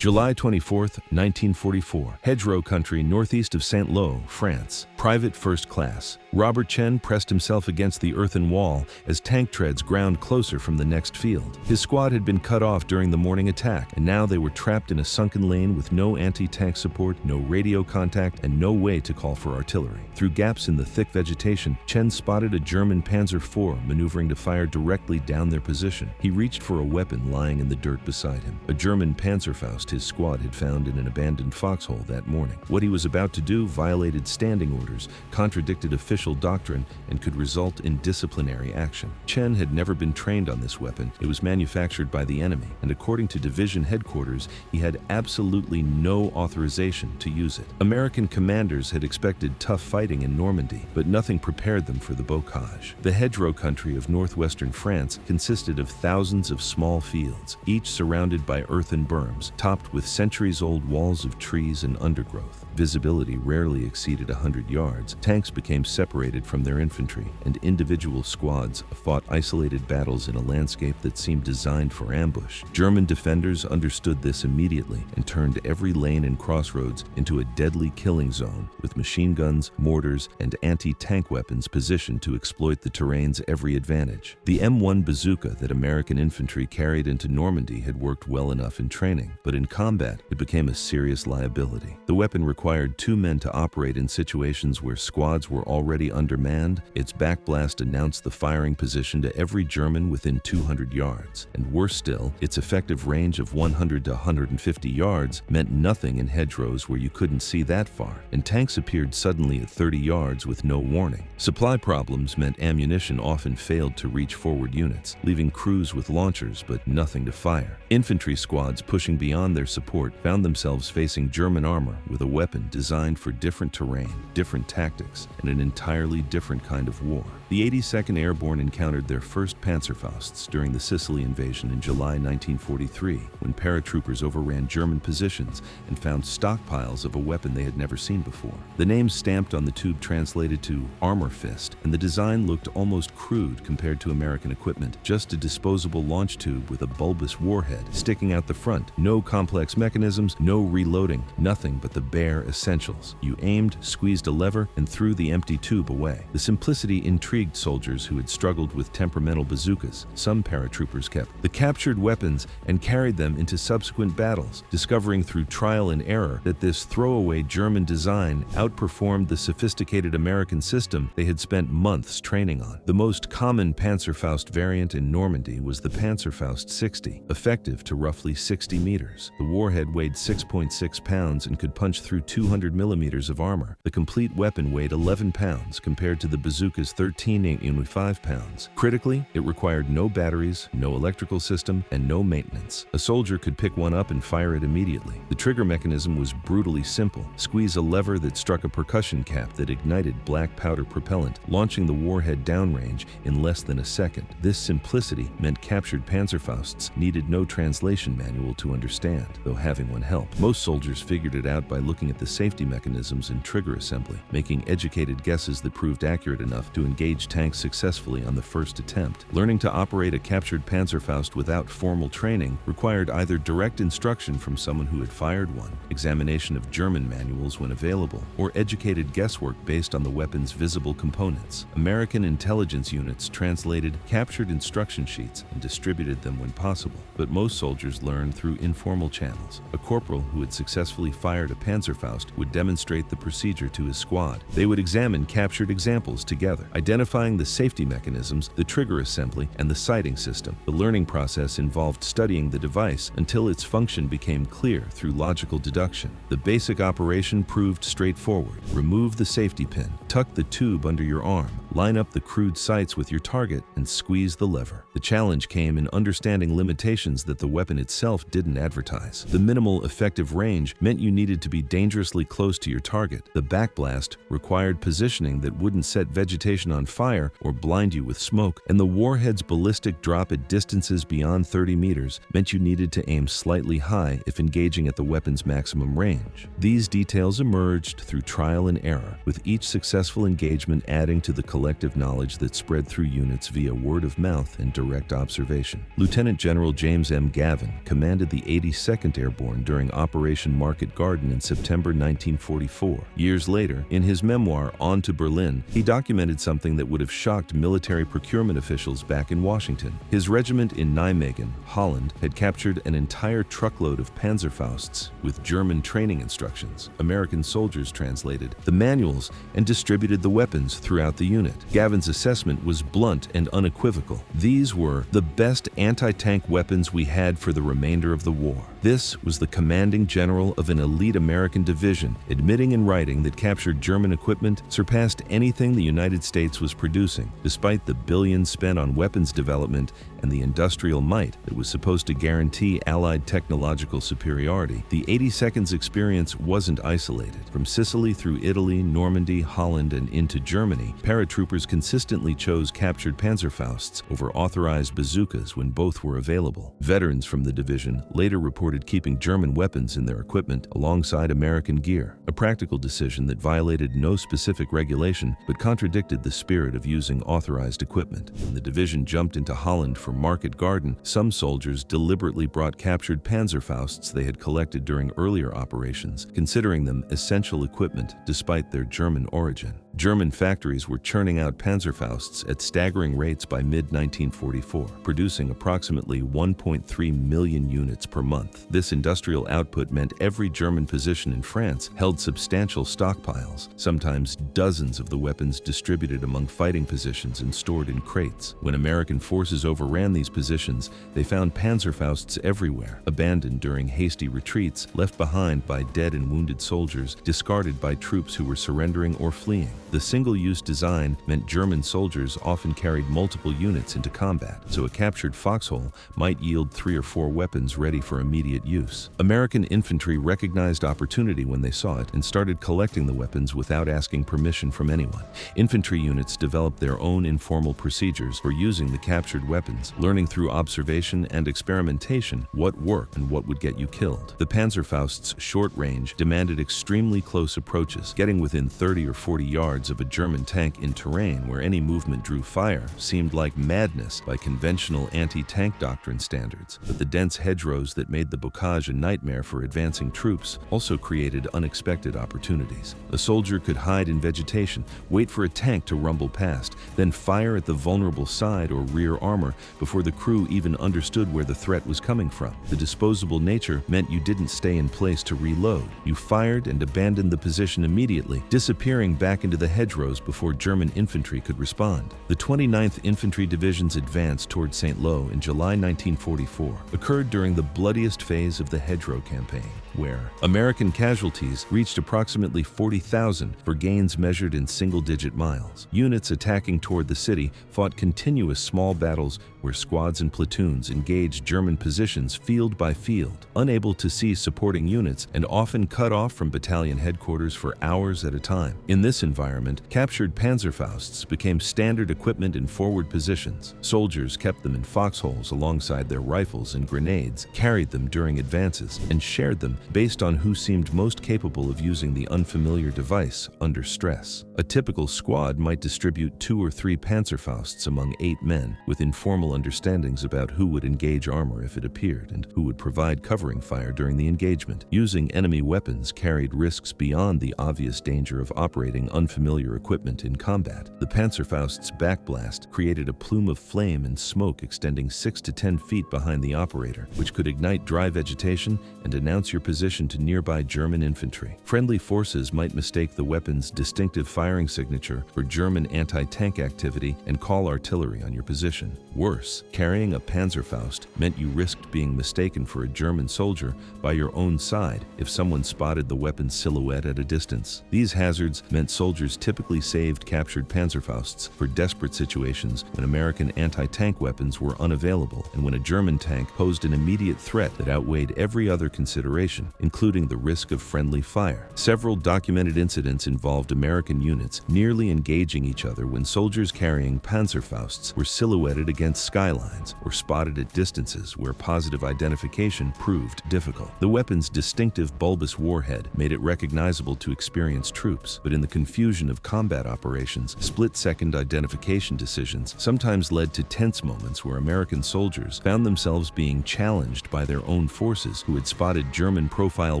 July 24, 1944, hedgerow country northeast of Saint-Lô, France. Private First Class Robert Chen pressed himself against the earthen wall as tank treads ground closer from the next field. His squad had been cut off during the morning attack, and now they were trapped in a sunken lane with no anti-tank support, no radio contact, and no way to call for artillery. Through gaps in the thick vegetation, Chen spotted a German Panzer IV maneuvering to fire directly down their position. He reached for a weapon lying in the dirt beside him, a German Panzerfaust his squad had found in an abandoned foxhole that morning. What he was about to do violated standing orders, contradicted official doctrine, and could result in disciplinary action. Chen had never been trained on this weapon. It was manufactured by the enemy, and according to division headquarters, he had absolutely no authorization to use it. American commanders had expected tough fighting in Normandy, but nothing prepared them for the bocage. The hedgerow country of northwestern France consisted of thousands of small fields, each surrounded by earthen berms, topped with centuries-old walls of trees and undergrowth. Visibility rarely exceeded 100 yards. Tanks became separated from their infantry, and individual squads fought isolated battles in a landscape that seemed designed for ambush. German defenders understood this immediately and turned every lane and crossroads into a deadly killing zone with machine guns, mortars, and anti-tank weapons positioned to exploit the terrain's every advantage. The M1 bazooka that American infantry carried into Normandy had worked well enough in training, but in combat, it became a serious liability. The weapon required 2 men to operate in situations where squads were already undermanned. Its backblast announced the firing position to every German within 200 yards. And worse still, its effective range of 100 to 150 yards meant nothing in hedgerows where you couldn't see that far, and tanks appeared suddenly at 30 yards with no warning. Supply problems meant ammunition often failed to reach forward units, leaving crews with launchers but nothing to fire. Infantry squads pushing beyond their support found themselves facing German armor with a weapon designed for different terrain, different tactics, and an entirely different kind of war. The 82nd Airborne encountered their first Panzerfausts during the Sicily invasion in July 1943, when paratroopers overran German positions and found stockpiles of a weapon they had never seen before. The name stamped on the tube translated to Armor Fist, and the design looked almost crude compared to American equipment, just a disposable launch tube with a bulbous warhead sticking out the front. No complex mechanisms, no reloading, nothing but the bare essentials. You aimed, squeezed a lever, and threw the empty tube away. The simplicity intrigued soldiers who had struggled with temperamental bazookas. Some paratroopers kept the captured weapons and carried them into subsequent battles, discovering through trial and error that this throwaway German design outperformed the sophisticated American system they had spent months training on. The most common Panzerfaust variant in Normandy was the Panzerfaust 60, effective to roughly 60 meters. The warhead weighed 6.6 pounds and could punch through 200 millimeters of armor. The complete weapon weighed 11 pounds compared to the bazooka's 13.5 pounds. Critically, it required no batteries, no electrical system, and no maintenance. A soldier could pick one up and fire it immediately. The trigger mechanism was brutally simple. Squeeze a lever that struck a percussion cap that ignited black powder propellant, launching the warhead downrange in less than a second. This simplicity meant captured Panzerfausts needed no translation manual to understand, though having one helped. Most soldiers figured it out by looking at the safety mechanisms and trigger assembly, making educated guesses that proved accurate enough to engage tanks successfully on the first attempt. Learning to operate a captured Panzerfaust without formal training required either direct instruction from someone who had fired one, examination of German manuals when available, or educated guesswork based on the weapon's visible components. American intelligence units translated captured instruction sheets and distributed them when possible, but most soldiers learned through informal channels. A corporal who had successfully fired a Panzerfaust would demonstrate the procedure to his squad. They would examine captured examples together, identifying the safety mechanisms, the trigger assembly, and the sighting system. The learning process involved studying the device until its function became clear through logical deduction. The basic operation proved straightforward. Remove the safety pin, tuck the tube under your arm, line up the crude sights with your target, and squeeze the lever. The challenge came in understanding limitations that the weapon itself didn't advertise. The minimal effective range meant you needed to be dangerously close to your target. The backblast required positioning that wouldn't set vegetation on fire or blind you with smoke, and the warhead's ballistic drop at distances beyond 30 meters meant you needed to aim slightly high if engaging at the weapon's maximum range. These details emerged through trial and error, with each successful engagement adding to the collective knowledge that spread through units via word of mouth and direct observation. Lieutenant General James M. Gavin commanded the 82nd 82nd Airborne during Operation Market Garden in September 1944. Years later, in his memoir, On to Berlin, he documented something that would have shocked military procurement officials back in Washington. His regiment in Nijmegen, Holland, had captured an entire truckload of Panzerfausts with German training instructions. American soldiers translated the manuals and distributed the weapons throughout the unit. Gavin's assessment was blunt and unequivocal. These were the best anti-tank weapons we had for the remainder of the war. This was the commanding general of an elite American division, admitting in writing that captured German equipment surpassed anything the United States was producing, despite the billions spent on weapons development and the industrial might that was supposed to guarantee Allied technological superiority. The 82nd's experience wasn't isolated. From Sicily through Italy, Normandy, Holland, and into Germany, paratroopers consistently chose captured Panzerfausts over authorized bazookas when both were available. Veterans from the division later reported keeping German weapons in their equipment alongside American gear, a practical decision that violated no specific regulation but contradicted the spirit of using authorized equipment. When the division jumped into Holland for Market Garden, some soldiers deliberately brought captured Panzerfausts they had collected during earlier operations, considering them essential equipment despite their German origin. German factories were churning out Panzerfausts at staggering rates by mid-1944, producing approximately 1.3 million units per month. This industrial output meant every German position in France held substantial stockpiles, sometimes dozens of the weapons distributed among fighting positions and stored in crates. When American forces overran these positions, they found Panzerfausts everywhere, abandoned during hasty retreats, left behind by dead and wounded soldiers, discarded by troops who were surrendering or fleeing. The single-use design meant German soldiers often carried multiple units into combat, so a captured foxhole might yield 3 or 4 weapons ready for immediate use. American infantry recognized opportunity when they saw it and started collecting the weapons without asking permission from anyone. Infantry units developed their own informal procedures for using the captured weapons, learning through observation and experimentation what worked and what would get you killed. The Panzerfaust's short range demanded extremely close approaches. Getting within 30 or 40 yards of a German tank in terrain where any movement drew fire seemed like madness by conventional anti-tank doctrine standards, but the dense hedgerows that made the bocage a nightmare for advancing troops also created unexpected opportunities. A soldier could hide in vegetation, wait for a tank to rumble past, then fire at the vulnerable side or rear armor before the crew even understood where the threat was coming from. The disposable nature meant you didn't stay in place to reload. You fired and abandoned the position immediately, disappearing back into the hedgerows before German infantry could respond. The 29th Infantry Division's advance toward St. Lo in July 1944 occurred during the bloodiest phase of the hedgerow campaign, where American casualties reached approximately 40,000 for gains measured in single-digit miles. Units attacking toward the city fought continuous small battles where squads and platoons engaged German positions field by field, unable to see supporting units and often cut off from battalion headquarters for hours at a time. In this environment, captured Panzerfausts became standard equipment in forward positions. Soldiers kept them in foxholes alongside their rifles and grenades, carried them during advances, and shared them based on who seemed most capable of using the unfamiliar device under stress. A typical squad might distribute 2 or 3 Panzerfausts among 8 men, with informal understandings about who would engage armor if it appeared and who would provide covering fire during the engagement. Using enemy weapons carried risks beyond the obvious danger of operating unfamiliar equipment in combat. The Panzerfaust's backblast created a plume of flame and smoke extending 6 to 10 feet behind the operator, which could ignite dry vegetation and announce your position to nearby German infantry. Friendly forces might mistake the weapon's distinctive firing signature for German anti-tank activity and call artillery on your position. Worse, carrying a Panzerfaust meant you risked being mistaken for a German soldier by your own side if someone spotted the weapon's silhouette at a distance. These hazards meant soldiers typically saved captured Panzerfausts for desperate situations when American anti-tank weapons were unavailable and when a German tank posed an immediate threat that outweighed every other consideration situation, including the risk of friendly fire. Several documented incidents involved American units nearly engaging each other when soldiers carrying Panzerfausts were silhouetted against skylines or spotted at distances where positive identification proved difficult. The weapon's distinctive bulbous warhead made it recognizable to experienced troops, but in the confusion of combat operations, split-second identification decisions sometimes led to tense moments where American soldiers found themselves being challenged by their own forces who had spotted German profile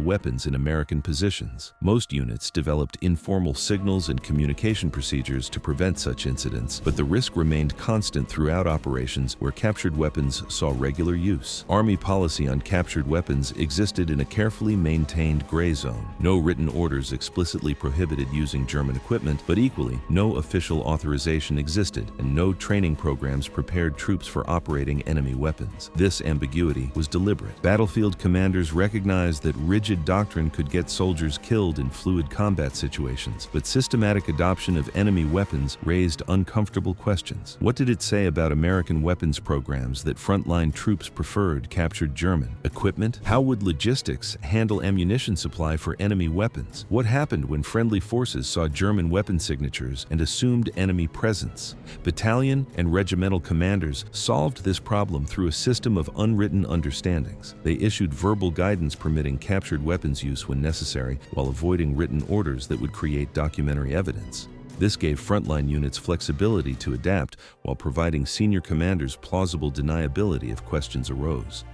weapons in American positions. Most units developed informal signals and communication procedures to prevent such incidents, but the risk remained constant throughout operations where captured weapons saw regular use. Army policy on captured weapons existed in a carefully maintained gray zone. No written orders explicitly prohibited using German equipment, but equally, no official authorization existed, and no training programs prepared troops for operating enemy weapons. This ambiguity was deliberate. Battlefield commanders recognized that rigid doctrine could get soldiers killed in fluid combat situations, but systematic adoption of enemy weapons raised uncomfortable questions. What did it say about American weapons programs that frontline troops preferred captured German equipment? How would logistics handle ammunition supply for enemy weapons? What happened when friendly forces saw German weapon signatures and assumed enemy presence? Battalion and regimental commanders solved this problem through a system of unwritten understandings. They issued verbal guidance permitting captured weapons use when necessary, while avoiding written orders that would create documentary evidence. This gave frontline units flexibility to adapt while providing senior commanders plausible deniability if questions arose.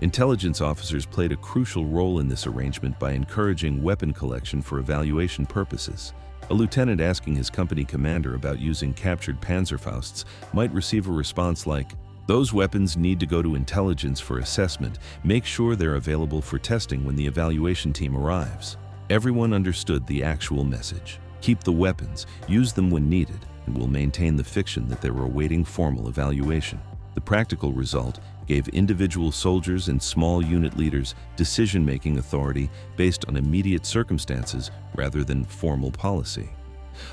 Intelligence officers played a crucial role in this arrangement by encouraging weapon collection for evaluation purposes. A lieutenant asking his company commander about using captured Panzerfausts might receive a response like, "Those weapons need to go to intelligence for assessment. Make sure they're available for testing when the evaluation team arrives." Everyone understood the actual message. Keep the weapons, use them when needed, and we'll maintain the fiction that they were awaiting formal evaluation. The practical result gave individual soldiers and small unit leaders decision-making authority based on immediate circumstances rather than formal policy.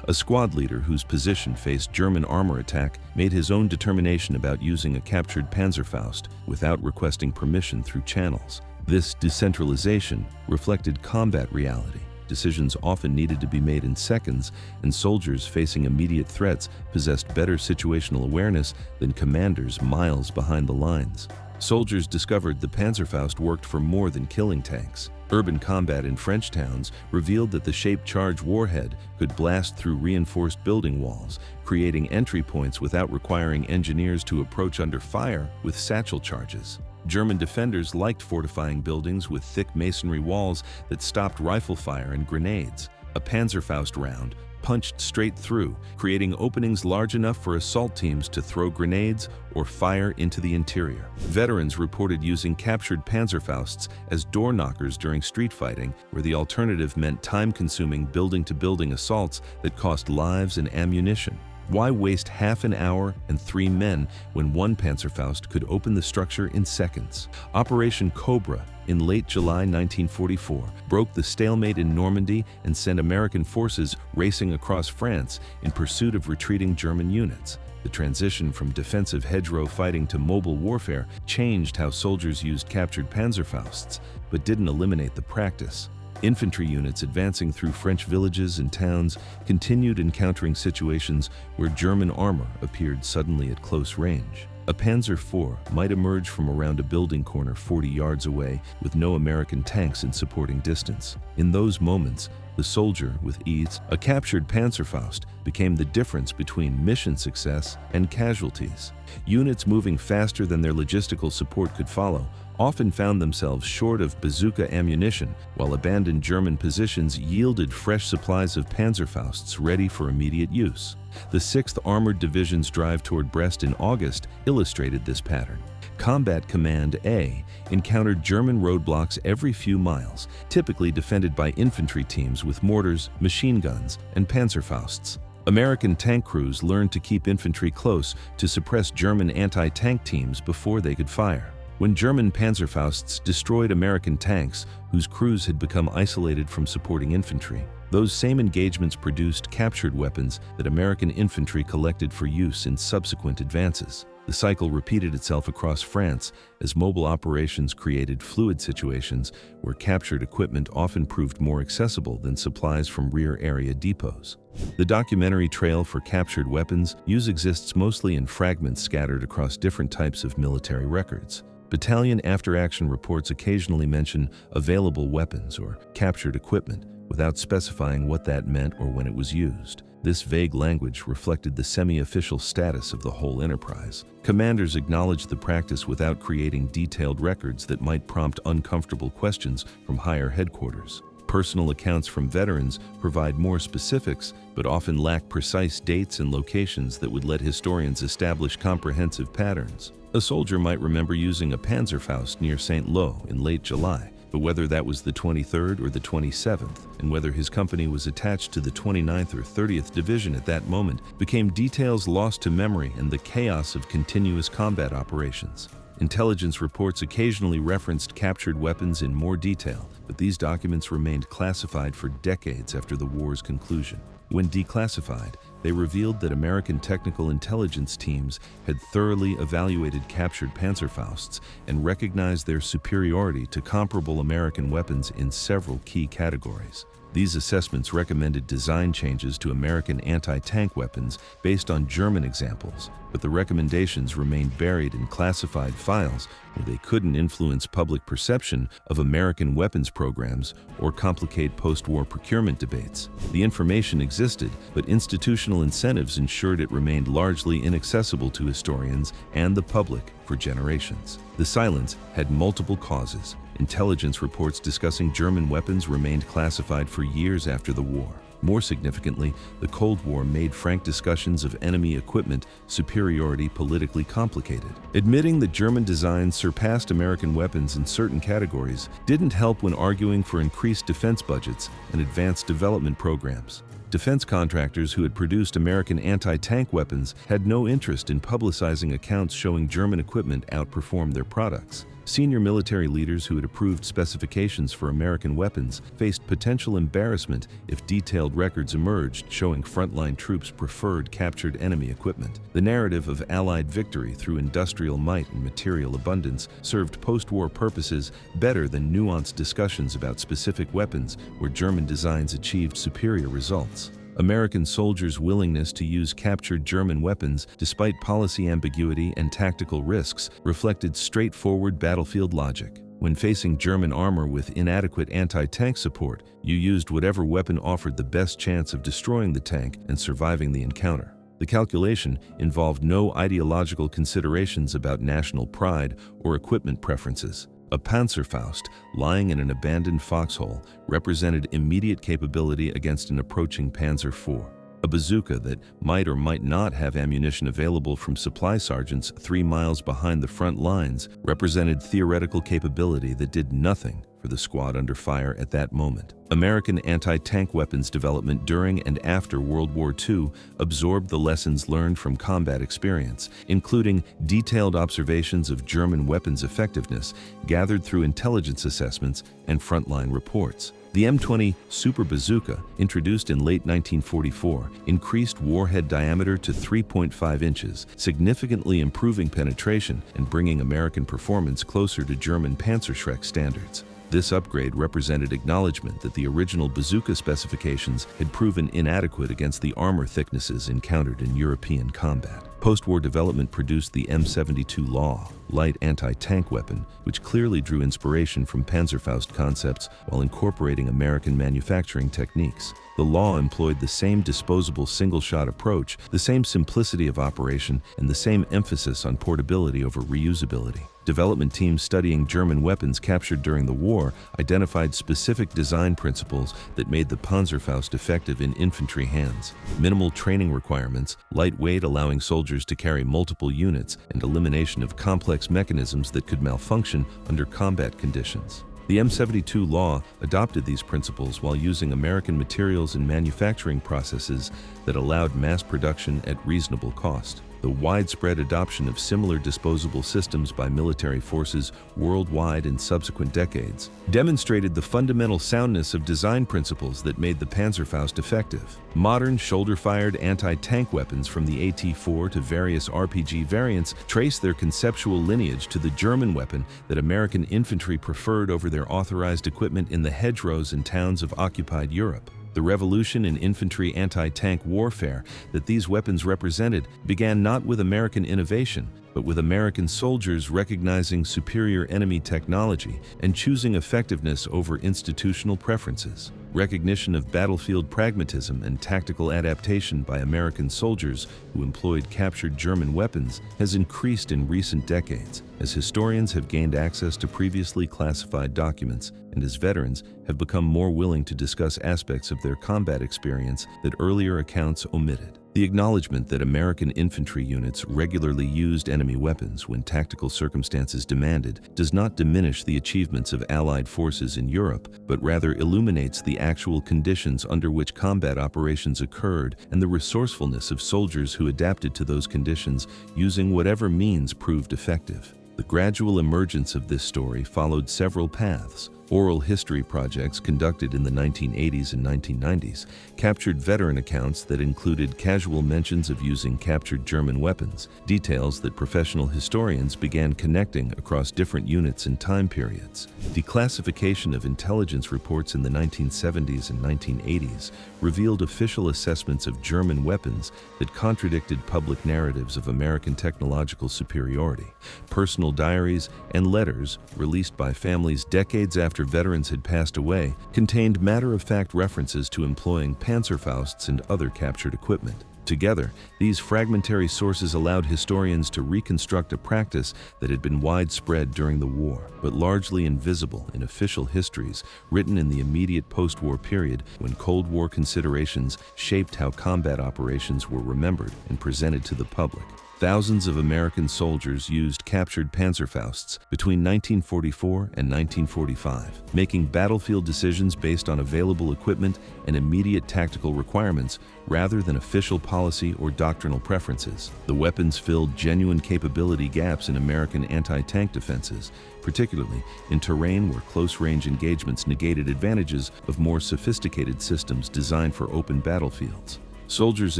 A squad leader whose position faced German armor attack made his own determination about using a captured Panzerfaust without requesting permission through channels. This decentralization reflected combat reality. Decisions often needed to be made in seconds, and soldiers facing immediate threats possessed better situational awareness than commanders miles behind the lines. Soldiers discovered the Panzerfaust worked for more than killing tanks. Urban combat in French towns revealed that the shaped charge warhead could blast through reinforced building walls, creating entry points without requiring engineers to approach under fire with satchel charges. German defenders liked fortifying buildings with thick masonry walls that stopped rifle fire and grenades. A Panzerfaust round punched straight through, creating openings large enough for assault teams to throw grenades or fire into the interior. Veterans reported using captured Panzerfausts as door knockers during street fighting, where the alternative meant time-consuming building-to-building assaults that cost lives and ammunition. Why waste half an hour and 3 men when one Panzerfaust could open the structure in seconds? Operation Cobra in late July 1944 broke the stalemate in Normandy and sent American forces racing across France in pursuit of retreating German units. The transition from defensive hedgerow fighting to mobile warfare changed how soldiers used captured Panzerfausts, but didn't eliminate the practice. Infantry units advancing through French villages and towns continued encountering situations where German armor appeared suddenly at close range. A Panzer IV might emerge from around a building corner 40 yards away with no American tanks in supporting distance. In those moments, the soldier with ease, a captured Panzerfaust, became the difference between mission success and casualties. Units moving faster than their logistical support could follow often found themselves short of bazooka ammunition, while abandoned German positions yielded fresh supplies of Panzerfausts ready for immediate use. The 6th Armored Division's drive toward Brest in August illustrated this pattern. Combat Command A encountered German roadblocks every few miles, typically defended by infantry teams with mortars, machine guns, and Panzerfausts. American tank crews learned to keep infantry close to suppress German anti-tank teams before they could fire. When German Panzerfausts destroyed American tanks, whose crews had become isolated from supporting infantry, those same engagements produced captured weapons that American infantry collected for use in subsequent advances. The The cycle repeated itself across France as mobile operations created fluid situations where captured equipment often proved more accessible than supplies from rear area depots. The documentary trail for captured weapons use exists mostly in fragments scattered across different types of military records. Battalion after-action reports occasionally mention available weapons or captured equipment without specifying what that meant or when it was used. This vague language reflected the semi-official status of the whole enterprise. Commanders acknowledged the practice without creating detailed records that might prompt uncomfortable questions from higher headquarters. Personal accounts from veterans provide more specifics, but often lack precise dates and locations that would let historians establish comprehensive patterns. A soldier might remember using a Panzerfaust near St. Lo in late July, but whether that was the 23rd or the 27th, and whether his company was attached to the 29th or 30th Division at that moment, became details lost to memory in the chaos of continuous combat operations. Intelligence reports occasionally referenced captured weapons in more detail, but these documents remained classified for decades after the war's conclusion. When declassified, they revealed that American technical intelligence teams had thoroughly evaluated captured Panzerfausts and recognized their superiority to comparable American weapons in several key categories. These assessments recommended design changes to American anti-tank weapons based on German examples, but the recommendations remained buried in classified files where they couldn't influence public perception of American weapons programs or complicate post-war procurement debates. The information existed, but institutional incentives ensured it remained largely inaccessible to historians and the public for generations. The silence had multiple causes. Intelligence reports discussing German weapons remained classified for years after the war. More significantly, the Cold War made frank discussions of enemy equipment superiority politically complicated. Admitting that German designs surpassed American weapons in certain categories didn't help when arguing for increased defense budgets and advanced development programs. Defense contractors who had produced American anti-tank weapons had no interest in publicizing accounts showing German equipment outperformed their products. Senior military leaders who had approved specifications for American weapons faced potential embarrassment if detailed records emerged showing frontline troops preferred captured enemy equipment. The narrative of Allied victory through industrial might and material abundance served post-war purposes better than nuanced discussions about specific weapons where German designs achieved superior results. American soldiers' willingness to use captured German weapons despite policy ambiguity and tactical risks reflected straightforward battlefield logic. When facing German armor with inadequate anti-tank support, you used whatever weapon offered the best chance of destroying the tank and surviving the encounter. The calculation involved no ideological considerations about national pride or equipment preferences. A Panzerfaust, lying in an abandoned foxhole, represented immediate capability against an approaching Panzer IV. A bazooka that might or might not have ammunition available from supply sergeants 3 miles behind the front lines represented theoretical capability that did nothing for the squad under fire at that moment. American anti-tank weapons development during and after World War II absorbed the lessons learned from combat experience, including detailed observations of German weapons effectiveness gathered through intelligence assessments and frontline reports. The M20 Super Bazooka, introduced in late 1944, increased warhead diameter to 3.5 inches, significantly improving penetration and bringing American performance closer to German Panzerschreck standards. This upgrade represented acknowledgement that the original bazooka specifications had proven inadequate against the armor thicknesses encountered in European combat. Post-war development produced the M72 Law, light anti-tank weapon, which clearly drew inspiration from Panzerfaust concepts while incorporating American manufacturing techniques. The Law employed the same disposable single-shot approach, the same simplicity of operation, and the same emphasis on portability over reusability. Development teams studying German weapons captured during the war identified specific design principles that made the Panzerfaust effective in infantry hands. Minimal training requirements, lightweight allowing soldiers to carry multiple units, and elimination of complex mechanisms that could malfunction under combat conditions. The M72 Law adopted these principles while using American materials and manufacturing processes that allowed mass production at reasonable cost. The widespread adoption of similar disposable systems by military forces worldwide in subsequent decades demonstrated the fundamental soundness of design principles that made the Panzerfaust effective. Modern shoulder-fired anti-tank weapons from the AT-4 to various RPG variants trace their conceptual lineage to the German weapon that American infantry preferred over their authorized equipment in the hedgerows and towns of occupied Europe. The revolution in infantry anti-tank warfare that these weapons represented began not with American innovation, but with American soldiers recognizing superior enemy technology and choosing effectiveness over institutional preferences. Recognition of battlefield pragmatism and tactical adaptation by American soldiers who employed captured German weapons has increased in recent decades, as historians have gained access to previously classified documents and as veterans have become more willing to discuss aspects of their combat experience that earlier accounts omitted. The acknowledgement that American infantry units regularly used enemy weapons when tactical circumstances demanded does not diminish the achievements of Allied forces in Europe, but rather illuminates the actual conditions under which combat operations occurred and the resourcefulness of soldiers who adapted to those conditions using whatever means proved effective. The gradual emergence of this story followed several paths. Oral history projects conducted in the 1980s and 1990s captured veteran accounts that included casual mentions of using captured German weapons, details that professional historians began connecting across different units and time periods. Declassification of intelligence reports in the 1970s and 1980s revealed official assessments of German weapons that contradicted public narratives of American technological superiority. Personal diaries and letters, released by families decades after veterans had passed away, contained matter-of-fact references to employing Panzerfausts and other captured equipment. Together, these fragmentary sources allowed historians to reconstruct a practice that had been widespread during the war, but largely invisible in official histories written in the immediate post-war period when Cold War considerations shaped how combat operations were remembered and presented to the public. Thousands of American soldiers used captured Panzerfausts between 1944 and 1945, making battlefield decisions based on available equipment and immediate tactical requirements rather than official policy or doctrinal preferences. The weapons filled genuine capability gaps in American anti-tank defenses, particularly in terrain where close-range engagements negated advantages of more sophisticated systems designed for open battlefields. Soldiers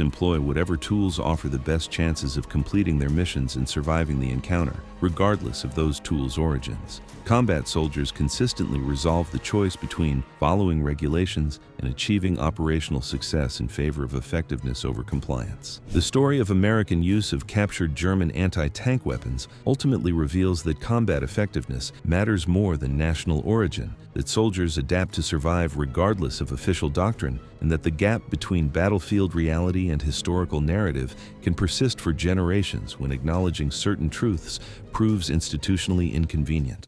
employ whatever tools offer the best chances of completing their missions and surviving the encounter, regardless of those tools' origins. Combat soldiers consistently resolve the choice between following regulations and achieving operational success in favor of effectiveness over compliance. The story of American use of captured German anti-tank weapons ultimately reveals that combat effectiveness matters more than national origin, that soldiers adapt to survive regardless of official doctrine, and that the gap between battlefield reality and historical narrative can persist for generations when acknowledging certain truths proves institutionally inconvenient.